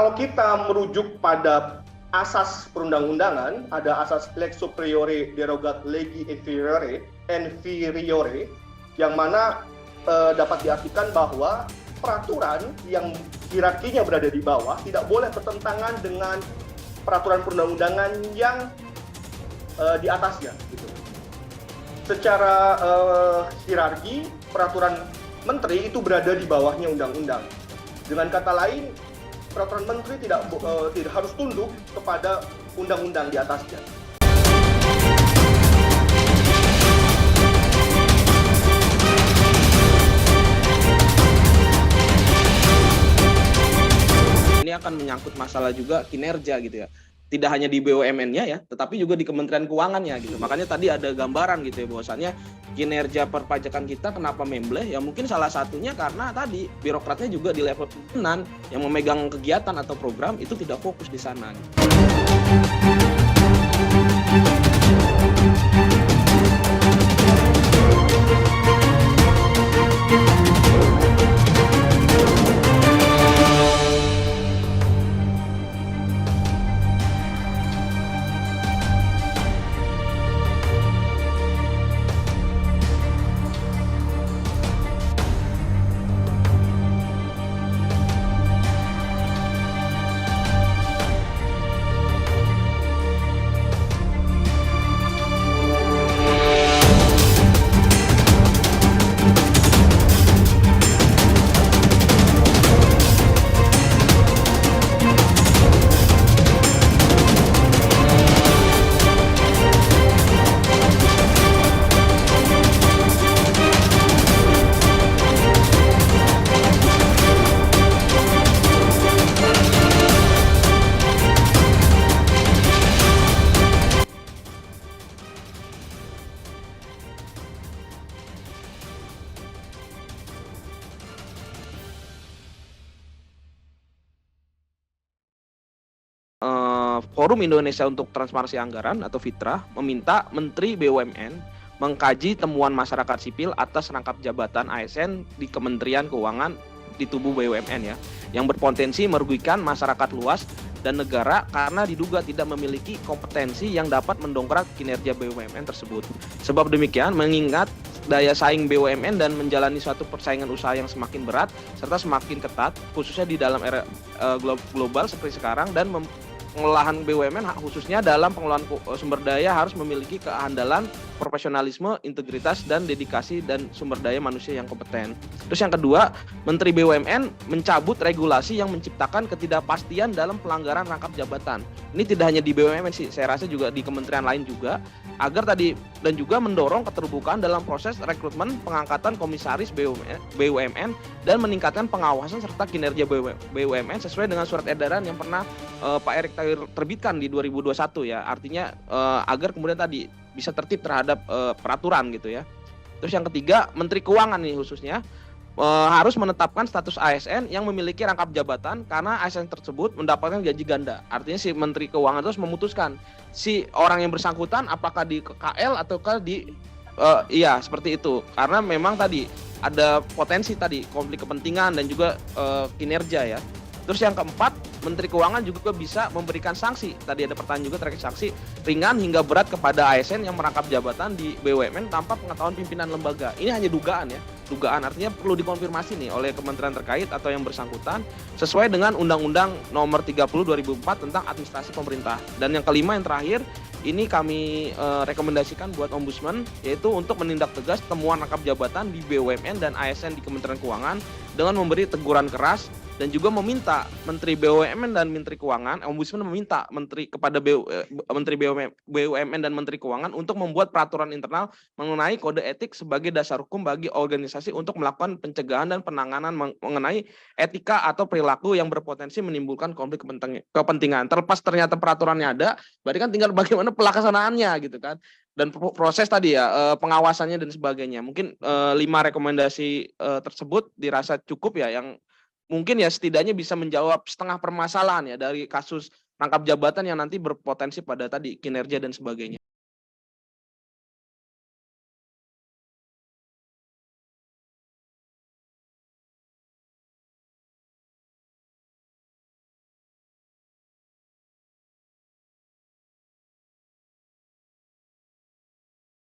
kalau kita merujuk pada asas perundang-undangan, ada asas lex superiore derogat legi inferiore, yang mana dapat diartikan bahwa peraturan yang hierarkinya berada di bawah tidak boleh bertentangan dengan peraturan perundang-undangan yang di atasnya. Gitu. Secara hierarki, peraturan menteri itu berada di bawahnya undang-undang. Dengan kata lain, peraturan menteri tidak harus tunduk kepada undang-undang di atasnya. Ini akan menyangkut masalah juga kinerja gitu ya. Tidak hanya di BUMN-nya ya, tetapi juga di Kementerian Keuangannya gitu. Makanya tadi ada gambaran gitu ya, bahwasannya kinerja perpajakan kita kenapa membleh, ya mungkin salah satunya karena tadi birokratnya juga di level pimpinan yang memegang kegiatan atau program itu tidak fokus di sana gitu. Forum Indonesia untuk Transparansi Anggaran atau FITRA meminta Menteri BUMN mengkaji temuan masyarakat sipil atas rangkap jabatan ASN di Kementerian Keuangan di tubuh BUMN ya, yang berpotensi merugikan masyarakat luas dan negara karena diduga tidak memiliki kompetensi yang dapat mendongkrak kinerja BUMN tersebut. Sebab demikian, mengingat daya saing BUMN dan menjalani suatu persaingan usaha yang semakin berat serta semakin ketat, khususnya di dalam era global seperti sekarang, dan pengolahan BUMN khususnya dalam pengelolaan sumber daya harus memiliki keandalan, profesionalisme, integritas, dan dedikasi dan sumber daya manusia yang kompeten. Terus yang kedua, Menteri BUMN mencabut regulasi yang menciptakan ketidakpastian dalam pelanggaran rangkap jabatan. Ini tidak hanya di BUMN sih, saya rasa juga di kementerian lain juga, agar tadi dan juga mendorong keterbukaan dalam proses rekrutmen pengangkatan komisaris BUMN dan meningkatkan pengawasan serta kinerja BUMN sesuai dengan surat edaran yang pernah Pak Erick Thohir terbitkan di 2021 ya. Artinya agar kemudian tadi bisa tertib terhadap peraturan gitu ya. Terus yang ketiga, Menteri Keuangan nih khususnya harus menetapkan status ASN yang memiliki rangkap jabatan karena ASN tersebut mendapatkan gaji ganda. Artinya si Menteri Keuangan terus memutuskan si orang yang bersangkutan apakah di KL ataukah di iya seperti itu. Karena memang tadi ada potensi tadi konflik kepentingan dan juga kinerja ya. Terus yang keempat, Menteri Keuangan juga bisa memberikan sanksi. Tadi ada pertanyaan juga terkait sanksi ringan hingga berat kepada ASN yang merangkap jabatan di BUMN tanpa pengetahuan pimpinan lembaga. Ini hanya dugaan ya. Dugaan artinya perlu dikonfirmasi nih oleh kementerian terkait atau yang bersangkutan sesuai dengan Undang-Undang Nomor 30 2004 tentang Administrasi Pemerintah. Dan yang kelima yang terakhir, ini kami rekomendasikan buat Ombudsman, yaitu untuk menindak tegas temuan rangkap jabatan di BUMN dan ASN di Kementerian Keuangan dengan memberi teguran keras dan juga meminta Menteri BUMN dan Menteri Keuangan, Ombudsman meminta kepada Menteri BUMN dan Menteri Keuangan untuk membuat peraturan internal mengenai kode etik sebagai dasar hukum bagi organisasi untuk melakukan pencegahan dan penanganan mengenai etika atau perilaku yang berpotensi menimbulkan konflik kepentingan. Terlepas ternyata peraturannya ada, berarti kan tinggal bagaimana pelaksanaannya gitu kan. Dan proses tadi ya pengawasannya dan sebagainya. Mungkin 5 rekomendasi tersebut dirasa cukup ya, yang mungkin ya setidaknya bisa menjawab setengah permasalahan ya dari kasus rangkap jabatan yang nanti berpotensi pada tadi kinerja dan sebagainya.